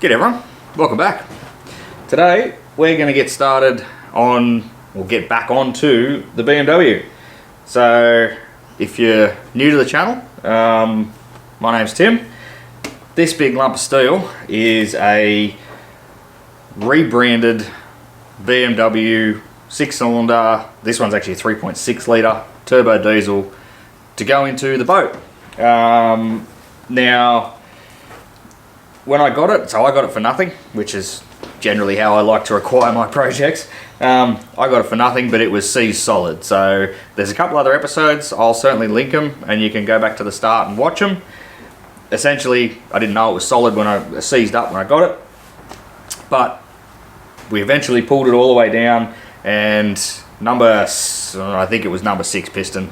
G'day everyone, welcome back. Today we're going to get started on, or get back onto the BMW. So if you're new to the channel, my name's Tim. This big lump of steel is a rebranded BMW 6-cylinder, this one's actually a 3.6 litre turbo diesel to go into the boat. Now, when I got it, so I got it for nothing, which is generally how I like to acquire my projects. I got it for nothing, but it was seized solid. So there's a couple other episodes, I'll certainly link them and you can go back to the start and watch them. Essentially, I didn't know it was solid when I seized up when I got it, but we eventually pulled it all the way down, and I think it was number 6 piston,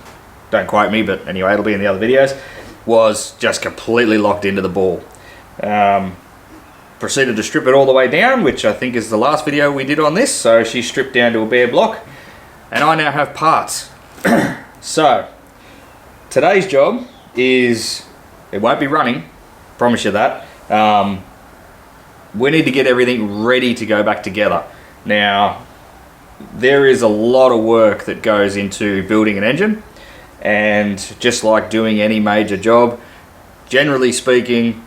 don't quote me, but anyway, it'll be in the other videos, was just completely locked into the ball. Proceeded to strip it all the way down, which I think is the last video we did on this. So she stripped down to a bare block, and I now have parts. So today's job is, it won't be running, promise you that. We need to get everything ready to go back together. Now, there is a lot of work that goes into building an engine, and just like doing any major job, generally speaking,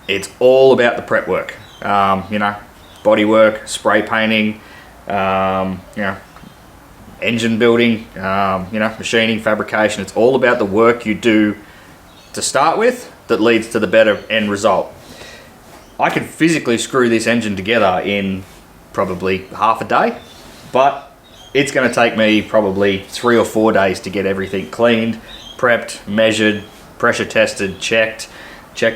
it's all about the prep work. You know, body work, spray painting, you know, engine building, you know, machining, fabrication. It's all about the work you do to start with that leads to the better end result. I could physically screw this engine together in probably half a day, but it's going to take me probably 3 or 4 days to get everything cleaned, prepped, measured, pressure tested, checked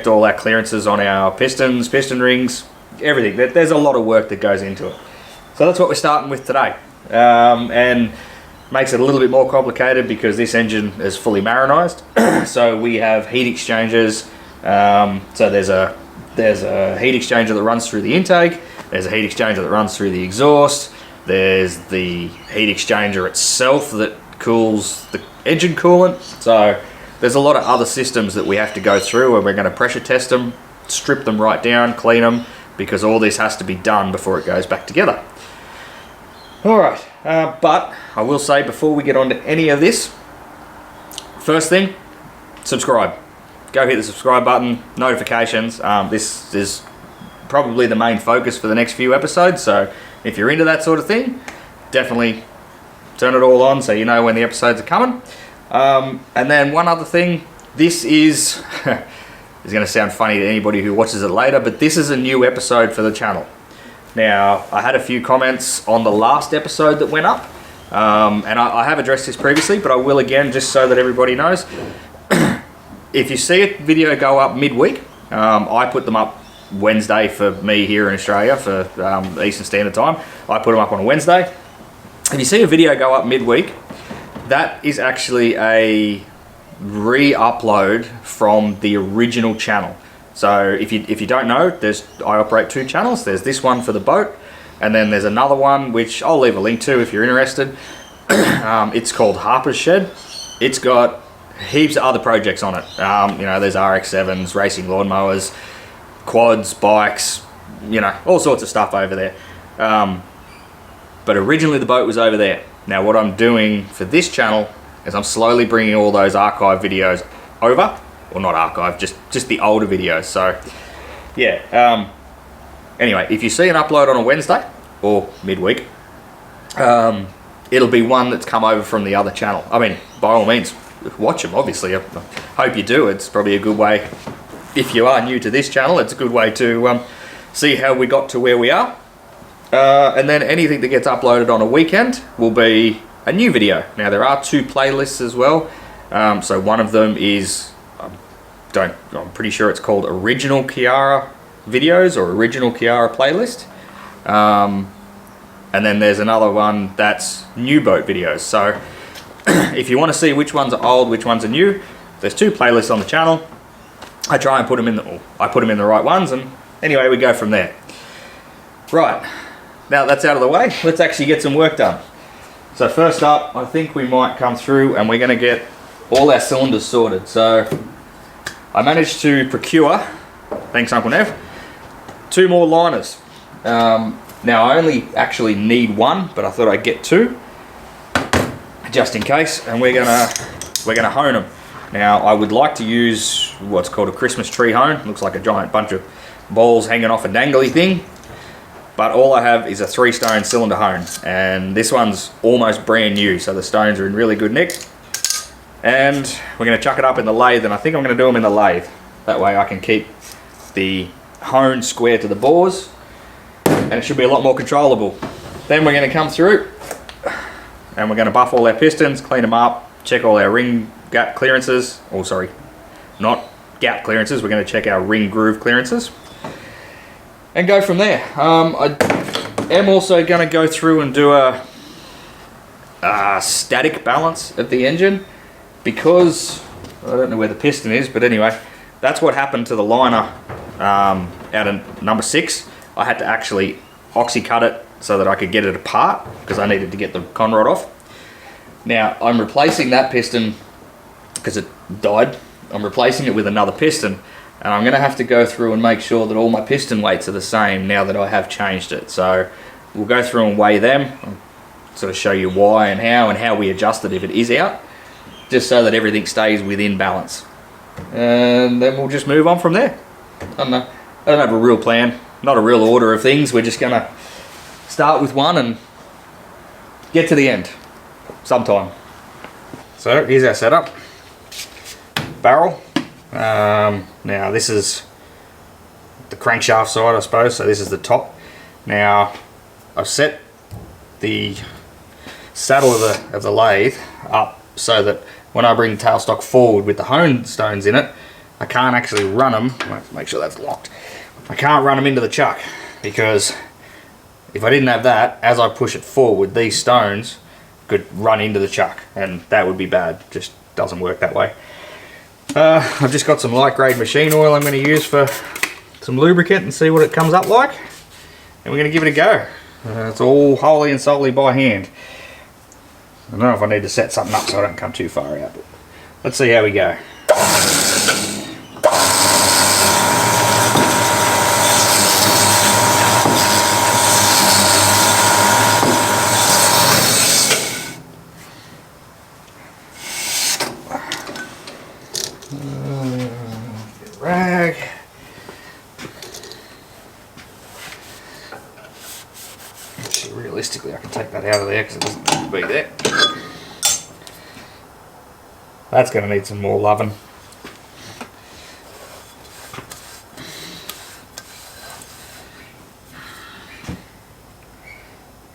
all our clearances on our pistons, piston rings, everything. There's a lot of work that goes into it. So that's what we're starting with today, and makes it a little bit more complicated because this engine is fully marinized. So we have heat exchangers. So there's a heat exchanger that runs through the intake, there's a heat exchanger that runs through the exhaust, there's the heat exchanger itself that cools the engine coolant. So there's a lot of other systems that we have to go through, and we're going to pressure test them, strip them right down, clean them, because all this has to be done before it goes back together. Alright, but I will say before we get on to any of this, first thing, subscribe. Go hit the subscribe button, notifications. This is probably the main focus for the next few episodes, so if you're into that sort of thing, definitely turn it all on so you know when the episodes are coming. And then one other thing, this is is going to sound funny to anybody who watches it later, but this is a new episode for the channel. Now, I had a few comments on the last episode that went up, and I have addressed this previously, but I will again just so that everybody knows. If you see a video go up midweek, I put them up Wednesday for me here in Australia for Eastern Standard Time. I put them up on a Wednesday. If you see a video go up midweek, that is actually a re-upload from the original channel. So if you don't know, I operate 2 channels. There's this one for the boat, and then there's another one which I'll leave a link to if you're interested. It's called Harper's Shed. It's got heaps of other projects on it. You know, there's RX-7s, racing lawnmowers, quads, bikes, you know, all sorts of stuff over there. But originally the boat was over there. Now what I'm doing for this channel is I'm slowly bringing all those archive videos over, or not archive, just the older videos. So yeah, anyway, if you see an upload on a Wednesday or midweek, it'll be one that's come over from the other channel. I mean, by all means, watch them, obviously. I hope you do. It's probably a good way, if you are new to this channel, it's a good way to see how we got to where we are. And then anything that gets uploaded on a weekend will be a new video. Now there are 2 playlists as well. So one of them is, I'm pretty sure it's called Original Kiarra Videos or Original Kiarra Playlist. And then there's another one that's New Boat Videos. So if you want to see which ones are old, which ones are new, there's 2 playlists on the channel. I try and put them in the right ones, and anyway, we go from there. Right, now that's out of the way, let's actually get some work done. So first up, I think we might come through and we're going to get all our cylinders sorted. So I managed to procure, thanks Uncle Nev, 2 more liners. Now I only actually need 1, but I thought I'd get 2 just in case, and we're gonna hone them. Now I would like to use what's called a Christmas tree hone. Looks like a giant bunch of balls hanging off a dangly thing, but all I have is a 3-stone cylinder hone, and this one's almost brand new, so the stones are in really good nick. And we're going to chuck it up in the lathe, and I think I'm going to do them in the lathe. That way I can keep the hone square to the bores, and it should be a lot more controllable. Then we're going to come through, and we're going to buff all our pistons, clean them up, check all our ring gap clearances. Oh, sorry, not gap clearances. We're going to check our ring groove clearances, and go from there. I am also going to go through and do a static balance of the engine, because I don't know where the piston is, but anyway, that's what happened to the liner out of number 6. I had to actually oxy cut it so that I could get it apart, because I needed to get the conrod off. Now I'm replacing that piston because it died. I'm replacing it with another piston, and I'm going to have to go through and make sure that all my piston weights are the same now that I have changed it. So we'll go through and weigh them, I'll sort of show you why and how we adjust it if it is out, just so that everything stays within balance. And then we'll just move on from there. I don't know, I don't have a real plan, not a real order of things. We're just going to start with one and get to the end sometime. So here's our setup. Barrel. Now this is the crankshaft side, I suppose, so this is the top. Now I've set the saddle of the lathe up so that when I bring the tailstock forward with the hone stones in it, I can't actually run them. Make sure that's locked. I can't run them into the chuck, because if I didn't have that, as I push it forward, these stones could run into the chuck, and that would be bad. Just doesn't work that way. I've just got some light grade machine oil I'm going to use for some lubricant and see what it comes up like, and we're going to give it a go. It's all wholly and solely by hand. I don't know if I need to set something up so I don't come too far out, but let's see how we go. Rag. Actually, realistically, I can take that out of there because it doesn't need to be there. That's going to need some more loving.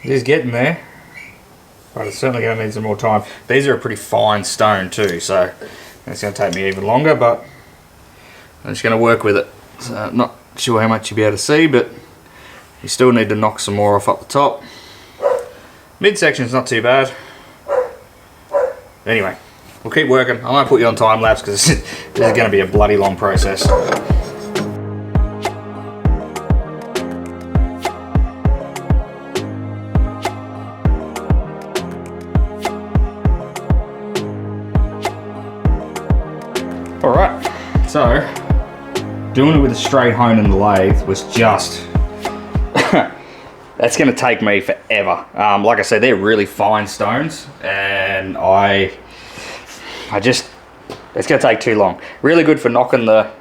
It is getting there, but it's certainly going to need some more time. These are a pretty fine stone too, so it's going to take me even longer, but I'm just going to work with it. So I'm not sure how much you'll be able to see, but you still need to knock some more off up the top. Midsection's not too bad. Anyway, we'll keep working. I might put you on time lapse because this is going to be a bloody long process. Alright, so doing it with a straight hone in the lathe was just that's going to take me forever. Like I said, they're really fine stones, and it's going to take too long. Really good for knocking the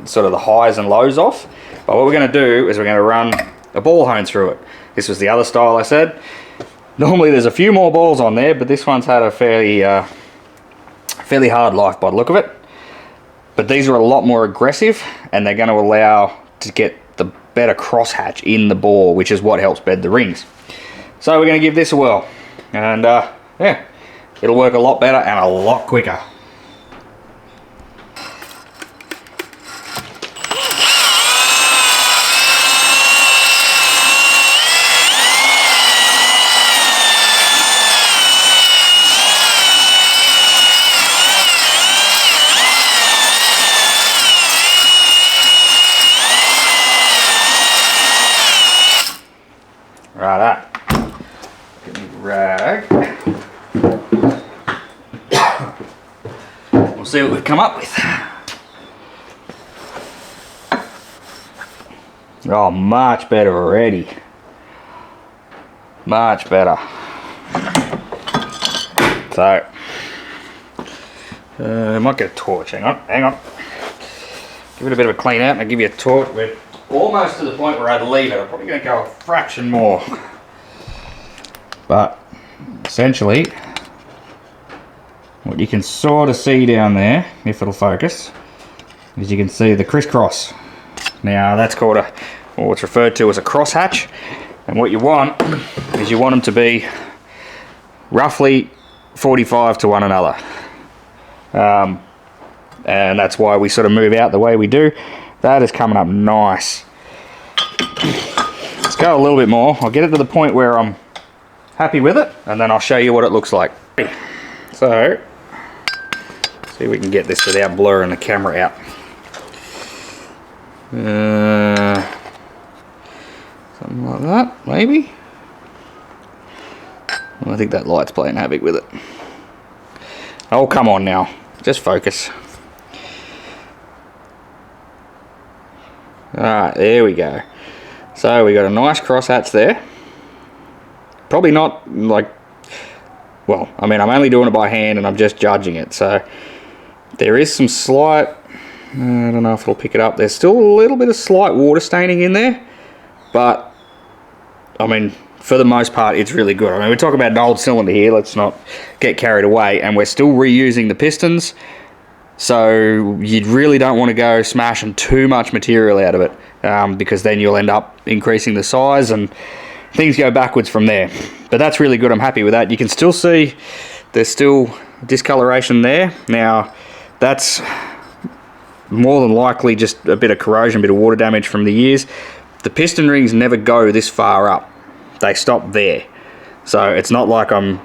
sort of the highs and lows off, but what we're going to do is we're going to run a ball hone through it. This was the other style I said. Normally there's a few more balls on there, but this one's had a fairly hard life by the look of it. But these are a lot more aggressive, and they're going to allow to get the better crosshatch in the bore, which is what helps bed the rings. So we're going to give this a whirl, and yeah, it'll work a lot better and a lot quicker. Righto. Get me rag. We'll see what we come up with. Oh, much better already. Much better. So, I might get a torch. Hang on. Give it a bit of a clean out and I'll give you a torch. We're almost to the point where I'd leave it. I'm probably going to go a fraction more. But, essentially, what you can sort of see down there, if it'll focus, is you can see the crisscross. Now that's called what's referred to as a crosshatch, and what you want is you want them to be roughly 45 to one another, and that's why we sort of move out the way we do. That is coming up nice. Let's go a little bit more. I'll get it to the point where I'm happy with it, and then I'll show you what it looks like. So, see if we can get this without blurring the camera out. Something like that, maybe. I think that light's playing havoc with it. Oh, come on now. Just focus. Alright, there we go. So we got a nice crosshatch there. Probably not like, well, I mean, I'm only doing it by hand and I'm just judging it. So there is some slight, I don't know if it'll pick it up. There's still a little bit of slight water staining in there, but I mean, for the most part, it's really good. I mean, we're talking about an old cylinder here. Let's not get carried away, and we're still reusing the pistons, so you really don't want to go smashing too much material out of it, because then you'll end up increasing the size and things go backwards from there. But that's really good. I'm happy with that. You can still see there's still discoloration there. Now, that's more than likely just a bit of corrosion, a bit of water damage from the years. The piston rings never go this far up. They stop there. So it's not like I'm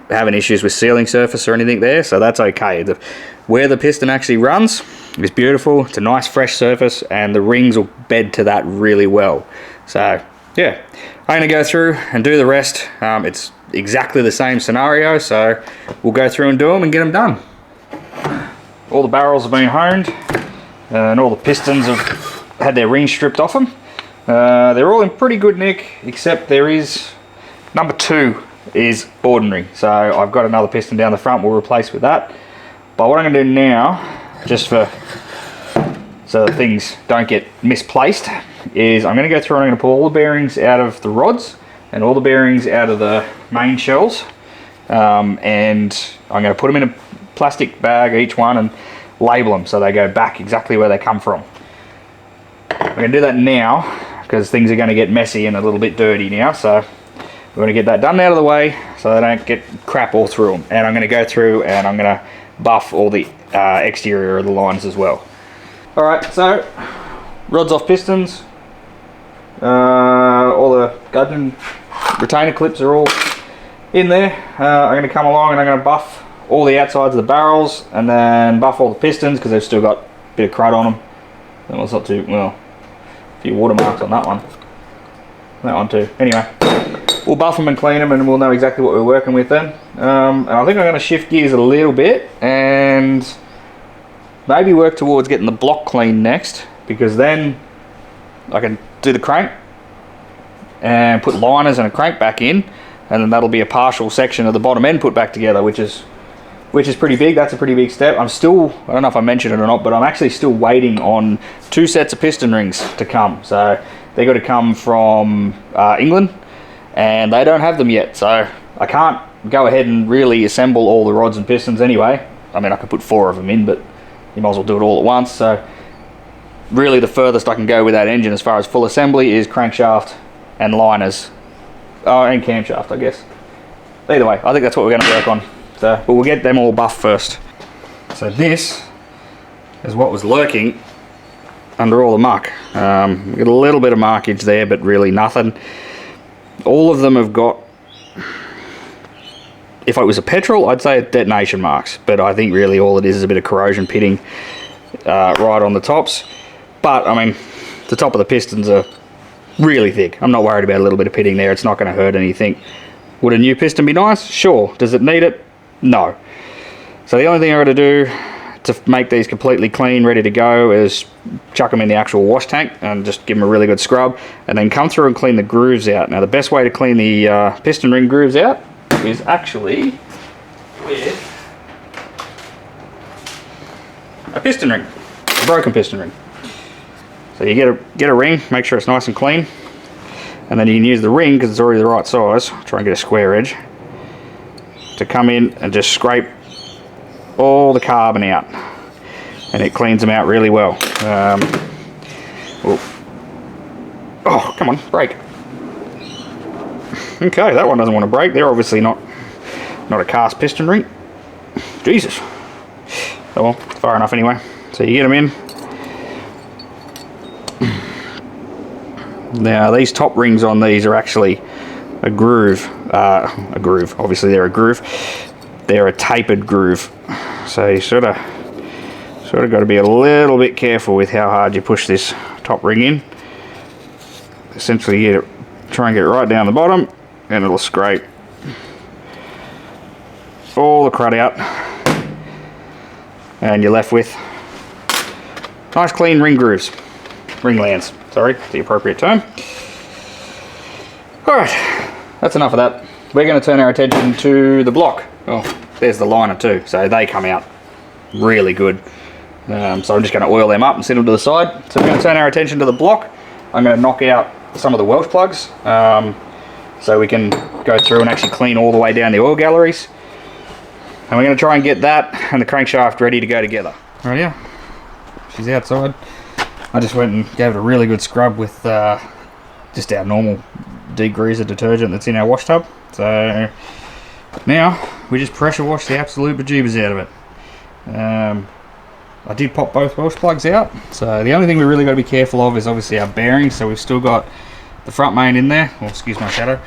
having issues with sealing surface or anything there, so that's okay. Where the piston actually runs is beautiful. It's a nice fresh surface and the rings will bed to that really well. So yeah, I'm going to go through and do the rest. It's exactly the same scenario, so we'll go through and do them and get them done. All the barrels have been honed, and all the pistons have had their rings stripped off them. They're all in pretty good nick, except there is number 2 is ordinary, so I've got another piston down the front we'll replace with that. But what I'm going to do now, just so that things don't get misplaced, is I'm going to go through and I'm going to pull all the bearings out of the rods and all the bearings out of the main shells, and I'm going to put them in a plastic bag, each one, and label them so they go back exactly where they come from. I'm going to do that now because things are going to get messy and a little bit dirty now, so we're going to get that done out of the way so they don't get crap all through them. And I'm going to go through and I'm going to buff all the exterior of the lines as well. Alright, so rods off pistons, all the gudgeon retainer clips are all in there. I'm going to come along and I'm going to buff all the outsides of the barrels and then buff all the pistons because they've still got a bit of crud on them. Well, it's not too, well, a few watermarks on that one. That one too. Anyway, we'll buff them and clean them and we'll know exactly what we're working with then. And I think I'm going to shift gears a little bit and maybe work towards getting the block clean next, because then I can do the crank and put liners and a crank back in, and then that'll be a partial section of the bottom end put back together, which is pretty big. That's a pretty big step. I'm still, I don't know if I mentioned it or not, but I'm actually still waiting on 2 sets of piston rings to come. So they got to come from England, and they don't have them yet. So I can't go ahead and really assemble all the rods and pistons anyway. I mean, I could put 4 of them in, but you might as well do it all at once. So really the furthest I can go with that engine as far as full assembly is crankshaft and liners. Oh, and camshaft, I guess. Either way, I think that's what we're going to work on. So, but we'll get them all buffed first. So this is what was lurking under all the muck. We got a little bit of markage there, but really nothing. All of them have got, if it was a petrol, I'd say detonation marks, but I think really all it is a bit of corrosion pitting right on the tops. But I mean, the top of the pistons are really thick. I'm not worried about a little bit of pitting there. It's not going to hurt anything. Would a new piston be nice? Sure. Does it need it? No. So the only thing I've got to do to make these completely clean, ready to go, is chuck them in the actual wash tank and just give them a really good scrub, and then come through and clean the grooves out. Now the best way to clean the piston ring grooves out is actually with a piston ring, a broken piston ring. So you get a ring, make sure it's nice and clean, and then you can use the ring, because it's already the right size, try and get a square edge, to come in and just scrape all the carbon out, and it cleans them out really well. Oh, come on, break. Okay, that one doesn't want to break. They're obviously not a cast piston ring. Jesus. Oh well, it's far enough anyway. So you get them in. Now these top rings on these are actually a groove. Obviously they're a groove. They're a tapered groove. So you sort of got to be a little bit careful with how hard you push this top ring in. Essentially, you try and get it right down the bottom, and it'll scrape all the crud out, and you're left with nice clean ring grooves, ring lands. Sorry, the appropriate term. All right, that's enough of that. We're going to turn our attention to the block. Oh, there's the liner too, so they come out really good. So I'm just going to oil them up and set them to the side. So we're going to turn our attention to the block. I'm going to knock out some of the Welsh plugs, so we can go through and actually clean all the way down the oil galleries. And we're going to try and get that and the crankshaft ready to go together. Right, yeah, she's outside. I just went and gave it a really good scrub with just our normal degreaser detergent that's in our wash tub. So now we just pressure wash the absolute bejeebers out of it. I did pop both Welsh plugs out, so the only thing we really got to be careful of is obviously our bearings. So we've still got the front main in there, or excuse my shadow,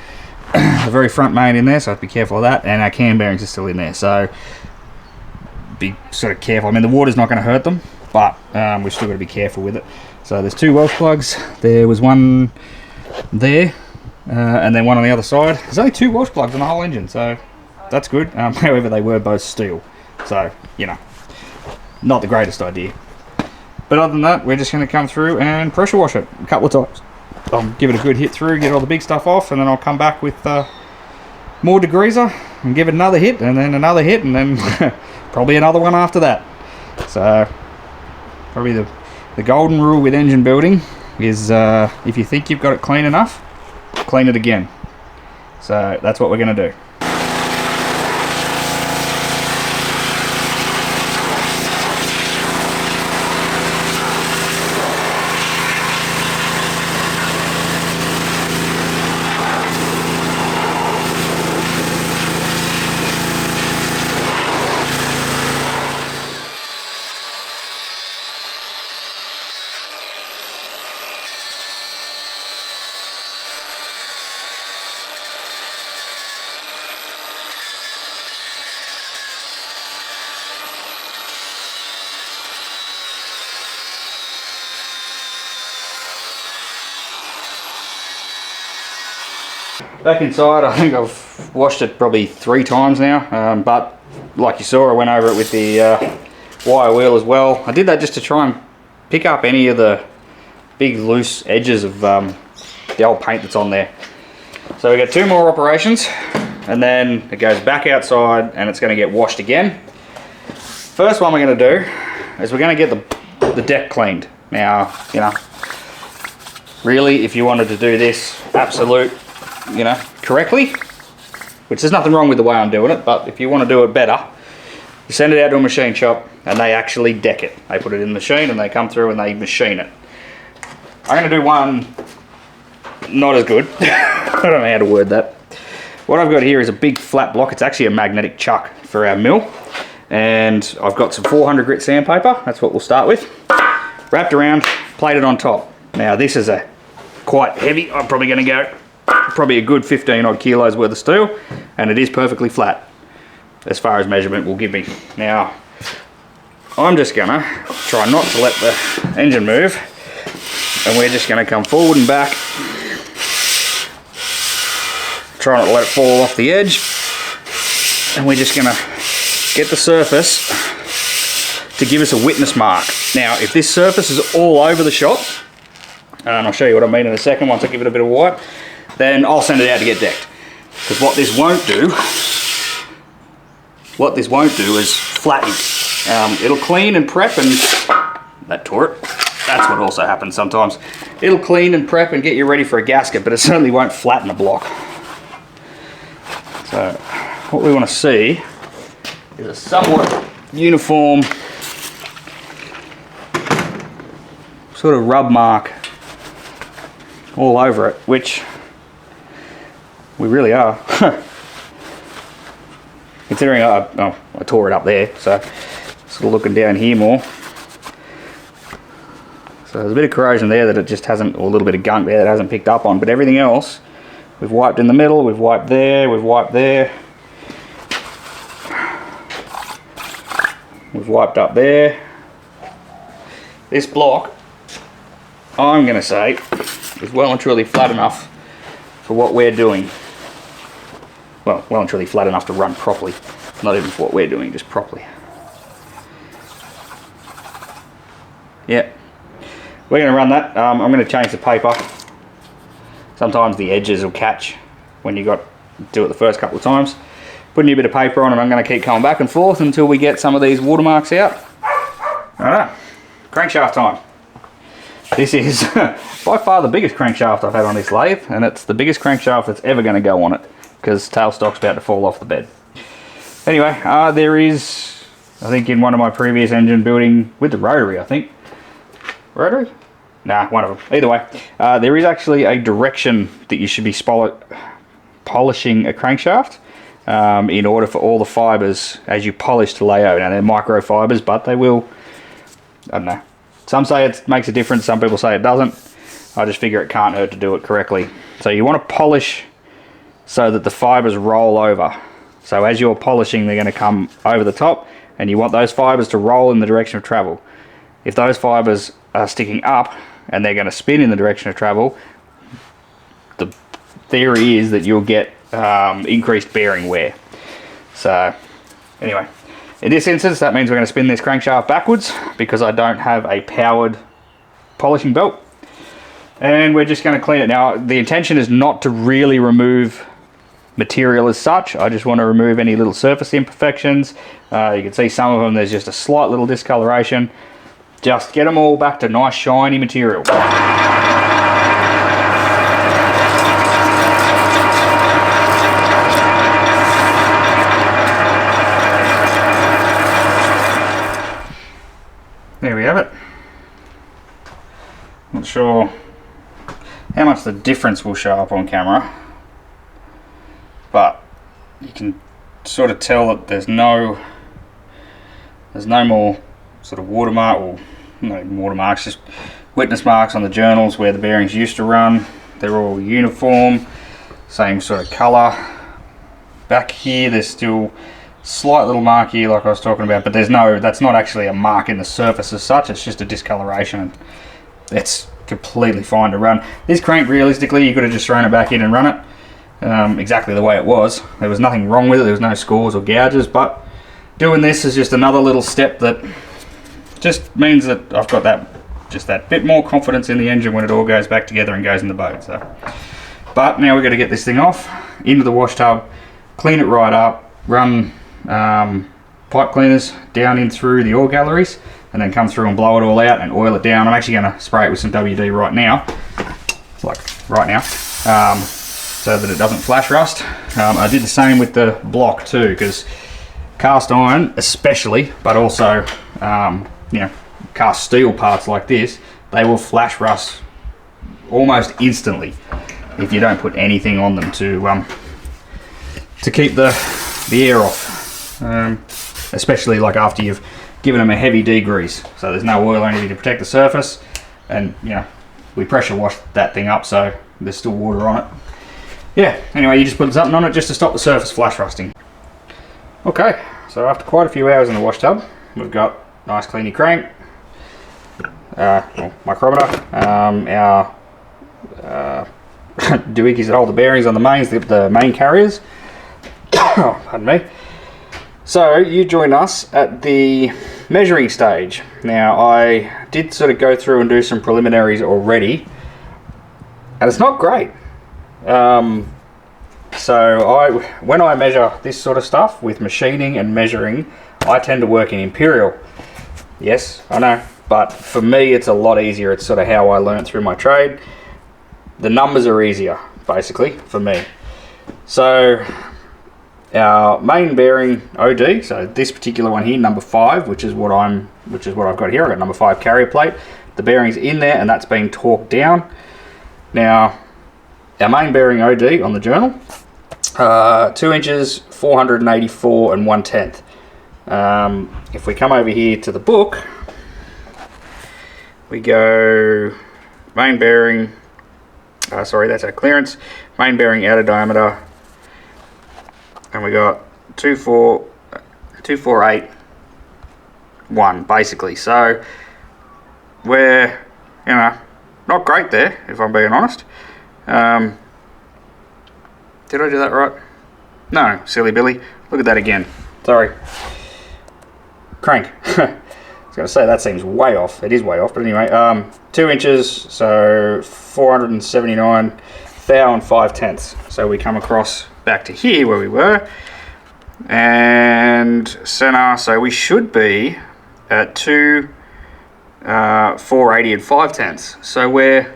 the very front main in there, so I have to be careful of that, and our cam bearings are still in there, so be sort of careful. I mean, the water's not going to hurt them, but we've still got to be careful with it. So there's two Welsh plugs. There was one there, and then one on the other side. There's only two Welsh plugs on the whole engine, so that's good. However, they were both steel, so you know, not the greatest idea. But other than that, we're just going to come through and pressure wash it a couple of times. I'll give it a good hit through, get all the big stuff off, and then I'll come back with more degreaser and give it another hit, and then another hit, and then probably another one after that. So probably the golden rule with engine building is if you think you've got it clean enough, clean it again. So that's what we're going to do. Back inside, I think I've washed it probably 3 times now, but like you saw, I went over it with the wire wheel as well. I did that just to try and pick up any of the big loose edges of the old paint that's on there. So we got 2 more operations, and then it goes back outside and it's going to get washed again. First one we're going to do is we're going to get the deck cleaned. Now, you know, really, if you wanted to do this absolute, you know, correctly, which there's nothing wrong with the way I'm doing it, but if you want to do it better, you send it out to a machine shop and they actually deck it. They put it in the machine and they come through and they machine it. I'm going to do one not as good. I don't know how to word that. What I've got here is a big flat block. It's actually a magnetic chuck for our mill, and I've got some 400 grit sandpaper. That's what we'll start with. Wrapped around, plated on top. Now this is a quite heavy. I'm probably going to go probably a good 15 odd kilos worth of steel, and it is perfectly flat as far as measurement will give me. Now I'm just gonna try not to let the engine move, and we're just gonna come forward and back, try not to let it fall off the edge, and we're just gonna get the surface to give us a witness mark. Now, if this surface is all over the shop, and I'll show you what I mean in a second once I give it a bit of wipe, then I'll send it out to get decked. Because what this won't do is flatten. It'll clean and prep, and that tore it. That's what also happens sometimes. It'll clean and prep and get you ready for a gasket, but it certainly won't flatten a block. So what we want to see is a somewhat uniform sort of rub mark all over it, which we really are. Considering I tore it up there, so sort of looking down here more. So there's a bit of corrosion there that it just hasn't, or a little bit of gunk there that hasn't picked up on, but everything else, we've wiped in the middle, we've wiped there, we've wiped there. We've wiped up there. This block, I'm going to say, is well and truly flat enough for what we're doing. Well and truly flat enough to run properly. Not even for what we're doing, just properly. Yeah. We're going to run that. I'm going to change the paper. Sometimes the edges will catch when you do it the first couple of times. Put a new bit of paper on, and I'm going to keep coming back and forth until we get some of these watermarks out. Alright, crankshaft time. This is by far the biggest crankshaft I've had on this lathe, and it's the biggest crankshaft that's ever going to go on it, because tailstock's about to fall off the bed. Anyway, there is, I think in one of my previous engine building, with the rotary I think. Rotary? Nah, one of them. Either way, there is actually a direction that you should be polishing a crankshaft in order for all the fibres as you polish to lay out. Now they're microfibres, but they will, I don't know. Some say it makes a difference, some people say it doesn't. I just figure it can't hurt to do it correctly. So you want to polish so that the fibres roll over. So as you're polishing, they're going to come over the top, and you want those fibres to roll in the direction of travel. If those fibres are sticking up and they're going to spin in the direction of travel, the theory is that you'll get increased bearing wear. So anyway, in this instance, that means we're going to spin this crankshaft backwards because I don't have a powered polishing belt. And we're just going to clean it. Now, the intention is not to really remove material as such. I just want to remove any little surface imperfections. You can see some of them, there's just a slight little discoloration. Just get them all back to nice shiny material. There we have it. Not sure how much the difference will show up on camera, but you can sort of tell that there's no more sort of watermark, or not even watermarks, just witness marks on the journals where the bearings used to run. They're all uniform, same sort of colour. Back here there's still slight little mark here like I was talking about, but there's that's not actually a mark in the surface as such, it's just a discoloration, and it's completely fine to run. This crank, realistically, you could have just thrown it back in and run it exactly the way it was. There was nothing wrong with it, there was no scores or gouges, but doing this is just another little step that just means that I've got that bit more confidence in the engine when it all goes back together and goes in the boat. So, but now we've got to get this thing off, into the wash tub, clean it right up, run pipe cleaners down in through the ore galleries, and then come through and blow it all out and oil it down. I'm actually going to spray it with some WD right now, so that it doesn't flash rust. I did the same with the block too, because cast iron especially, but also you know, cast steel parts like this, they will flash rust almost instantly if you don't put anything on them to keep the air off, especially like after you've given them a heavy degrease. So there's no oil or anything to protect the surface, and you know, we pressure wash that thing up so there's still water on it. Yeah, anyway, you just put something on it just to stop the surface flash rusting. Okay, so after quite a few hours in the wash tub, we've got nice cleany crank, micrometer, our doohickeys that hold the bearings on the mains, the main carriers. Pardon me. So you join us at the measuring stage. Now I did sort of go through and do some preliminaries already, and it's not great. So when I measure this sort of stuff with machining and measuring, I tend to work in imperial. Yes, I know, but for me it's a lot easier. It's sort of how I learned through my trade. The numbers are easier, basically, for me. So our main bearing OD, so this particular one here, number 5, which is what I've got here. I've got number 5 carrier plate. The bearing's in there and that's been torqued down. Now, our main bearing OD on the journal, 2 inches, 484 and 1/10. If we come over here to the book, we go main bearing, sorry, that's our clearance, main bearing outer diameter, and we got 248.1 basically. So we're, you know, not great there, if I'm being honest. Did I do that right? No, silly Billy. Look at that again. Sorry. Crank. I was going to say that seems way off. It is way off, but anyway, 2 inches, so 479 thou and 5/10. So we come across back to here where we were, and center. So we should be at 480 and 5/10. So we're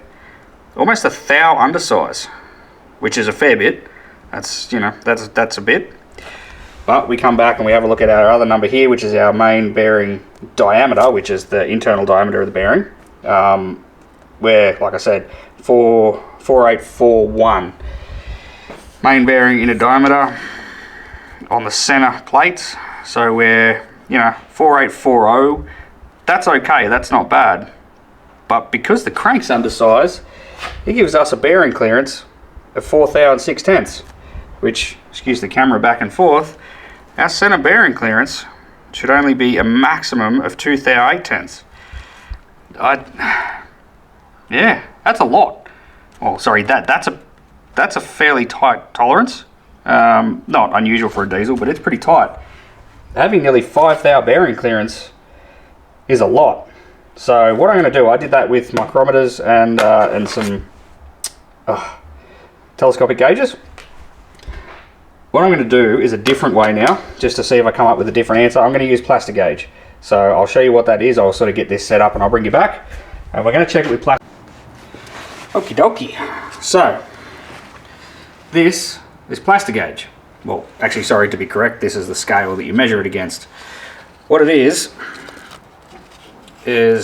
almost a thou undersize, which is a fair bit. That's, you know, that's a bit. But we come back and we have a look at our other number here, which is our main bearing diameter, which is the internal diameter of the bearing. Where, like I said, 4841. Main bearing inner diameter on the center plate. So we're, you know, 4840. That's okay, that's not bad. But because the crank's undersized, it gives us a bearing clearance of 4 thou and 6/10, which, excuse the camera back and forth, our center bearing clearance should only be a maximum of 2 thou 8/10. Yeah, that's a lot. Oh, sorry, that's a fairly tight tolerance. Not unusual for a diesel, but it's pretty tight. Having nearly 5 thou bearing clearance is a lot. So what I'm going to do, I did that with micrometers and some telescopic gauges. What I'm going to do is a different way now, just to see if I come up with a different answer. I'm going to use plastic gauge. So I'll show you what that is. I'll sort of get this set up and I'll bring you back. And we're going to check it with plastic. Okie dokie. So this is plastic gauge. Well, actually, sorry, to be correct, this is the scale that you measure it against. What it is a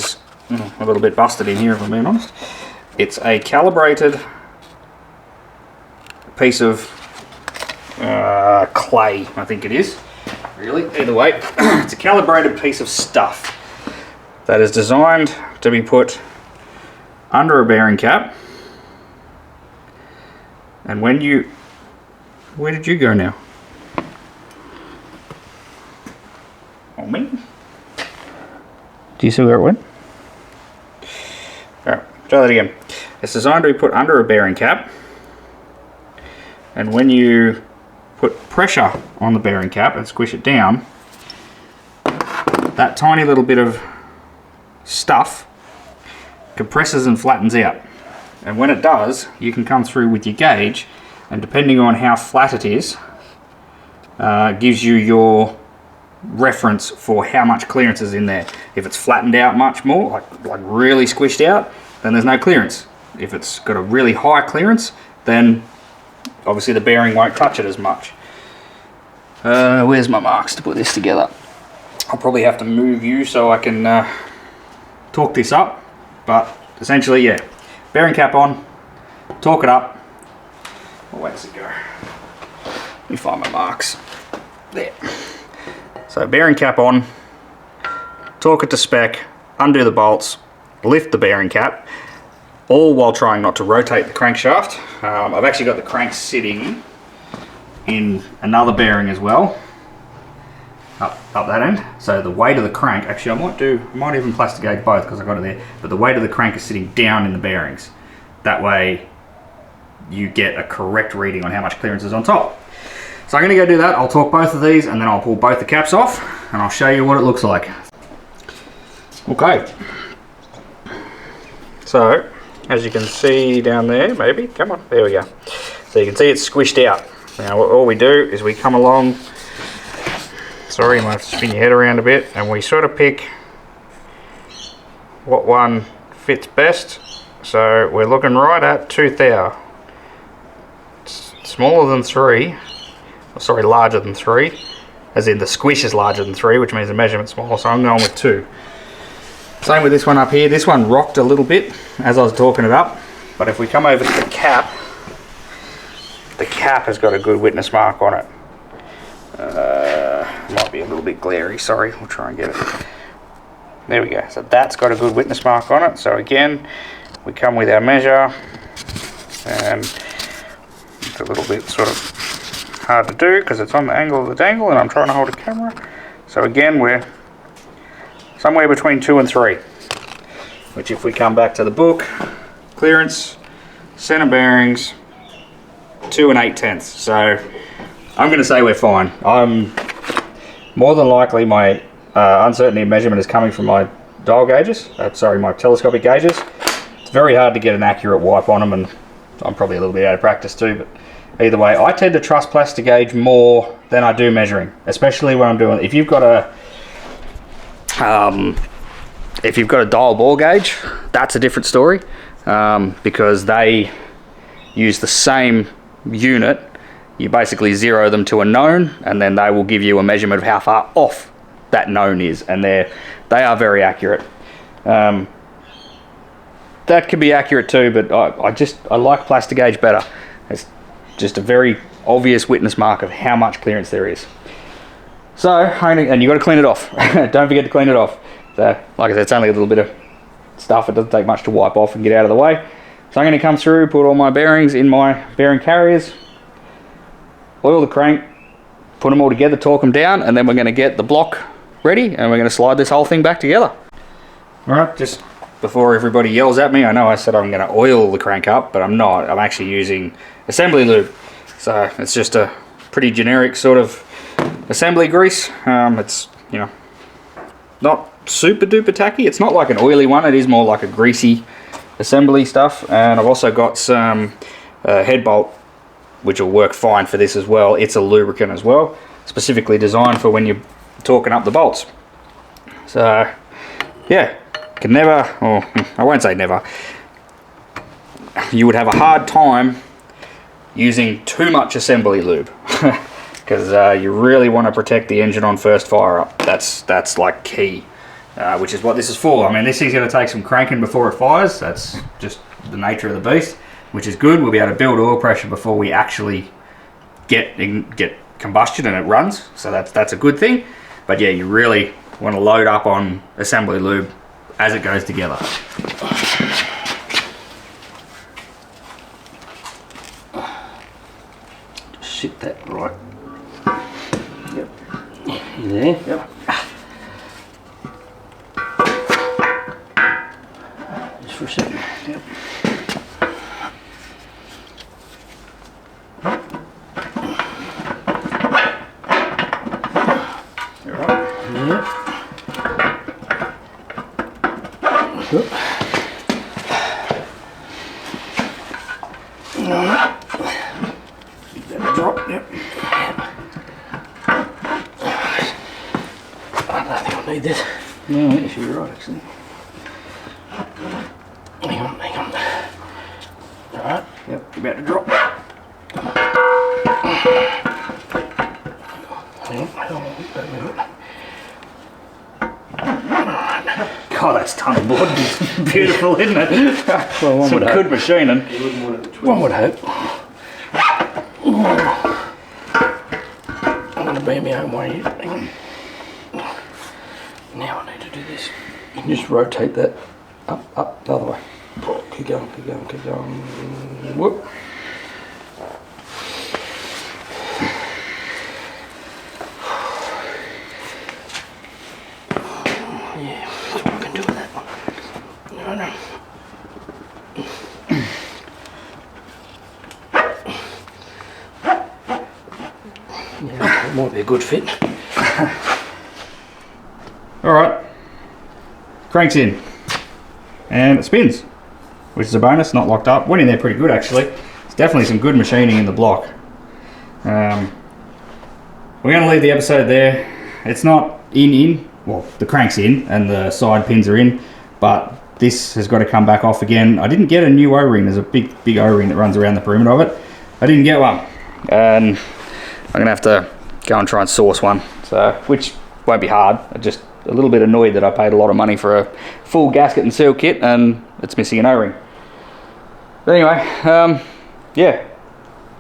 little bit busted in here, if I'm being honest. It's a calibrated piece of clay, I think it is. Really, either way, it's a calibrated piece of stuff that is designed to be put under a bearing cap. And when you, where did you go now? Oh, me? Do you see where it went? Alright, try that again. It's designed to be put under a bearing cap, and when you put pressure on the bearing cap and squish it down, that tiny little bit of stuff compresses and flattens out. And when it does, you can come through with your gauge, and depending on how flat it is, gives you your reference for how much clearance is in there. If it's flattened out much more, like really squished out, then there's no clearance. If it's got a really high clearance, then obviously the bearing won't touch it as much. Where's my marks to put this together? I'll probably have to move you so I can torque this up, but essentially, yeah, bearing cap on, torque it up. Oh, where does it go? Let me find my marks. There. So bearing cap on, torque it to spec, undo the bolts, lift the bearing cap, all while trying not to rotate the crankshaft. I've actually got the crank sitting in another bearing as well, up that end. So the weight of the crank, actually I might even plastic gauge both because I got it there, but the weight of the crank is sitting down in the bearings. That way you get a correct reading on how much clearance is on top. So I'm going to go do that. I'll torque both of these and then I'll pull both the caps off and I'll show you what it looks like. Okay. So, as you can see down there, maybe, come on, there we go. So you can see it's squished out. Now all we do is we come along, sorry, you might have to spin your head around a bit, and we sort of pick what one fits best. So we're looking right at 2 thou. It's smaller than 3, sorry, larger than 3, as in the squish is larger than 3, which means the measurement's smaller, so I'm going with 2. Same with this one up here. This one rocked a little bit, as I was talking about, but if we come over to the cap has got a good witness mark on it. Might be a little bit glary, sorry, we'll try and get it. There we go, so that's got a good witness mark on it. So again, we come with our measure, and it's a little bit sort of hard to do because it's on the angle of the dangle and I'm trying to hold a camera. So again, we're somewhere between 2 and 3, which if we come back to the book, clearance, center bearings, 2 8/10. So I'm going to say we're fine. I'm more than likely my uncertainty of measurement is coming from my dial gauges, my telescopic gauges. It's very hard to get an accurate wipe on them, and I'm probably a little bit out of practice too, but either way, I tend to trust plastic gauge more than I do measuring, especially when I'm doing, if you've got a dial bore gauge, that's a different story, because they use the same unit. You basically zero them to a known, and then they will give you a measurement of how far off that known is, and they are very accurate. That can be accurate too, but I like plastic gauge better. It's just a very obvious witness mark of how much clearance there is. So, and you got to clean it off. Don't forget to clean it off. So, like I said, it's only a little bit of stuff. It doesn't take much to wipe off and get out of the way. So I'm going to come through, put all my bearings in my bearing carriers, oil the crank, put them all together, torque them down, and then we're going to get the block ready and we're going to slide this whole thing back together. Alright, just before everybody yells at me, I know I said I'm going to oil the crank up, but I'm not. I'm actually using assembly lube. So it's just a pretty generic sort of assembly grease. It's, you know, not super duper tacky. It's not like an oily one, it is more like a greasy assembly stuff. And I've also got some head bolt, which will work fine for this as well. It's a lubricant as well, specifically designed for when you're torquing up the bolts. So yeah, can never, or I won't say never, you would have a hard time using too much assembly lube, because you really want to protect the engine on first fire up. That's like key, which is what this is for. I mean, this is going to take some cranking before it fires. That's just the nature of the beast, which is good. We'll be able to build oil pressure before we actually get combustion and it runs. So that's a good thing. But yeah, you really want to load up on assembly lube as it goes together. Just sit that right. Yep. You there? Yep. Just for a second. Yep. Yep. Drop, yep. I don't think I'll need this. No, you should be right, actually. Hang on. Alright, yep, you're about to drop. Hang on, don't move it. God, that's tunnelboard. Beautiful, isn't it? Well, one would hope. Good machining. One would hope. I'm going to be my own way here. Hang on. Now I need to do this. You can just rotate that up, the other way. Keep going. Whoop. Yeah, that's what I can do with that one. No. might be a good fit. Alright, crank's in, and it spins, which is a bonus, not locked up. Went in there pretty good actually. It's definitely some good machining in the block. We're going to leave the episode there. It's not well, the crank's in and the side pins are in, but this has got to come back off again. I didn't get a new O-ring. There's a big O-ring that runs around the perimeter of it. I didn't get one, and I'm going to have to go and try and source one, so which won't be hard. I'm just a little bit annoyed that I paid a lot of money for a full gasket and seal kit and it's missing an O-ring. But anyway, yeah,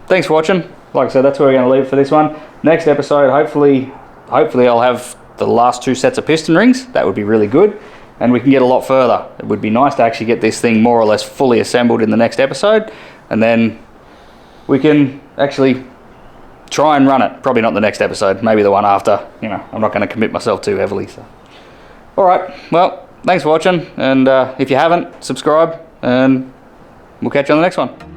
thanks for watching. Like I said, that's where we're going to leave it for this one. Next episode, hopefully I'll have the last 2 sets of piston rings. That would be really good, and we can get a lot further. It would be nice to actually get this thing more or less fully assembled in the next episode, and then we can actually try and run it. Probably not the next episode, maybe the one after. You know, I'm not going to commit myself too heavily. So, all right, well, thanks for watching, and if you haven't, subscribe, and we'll catch you on the next one.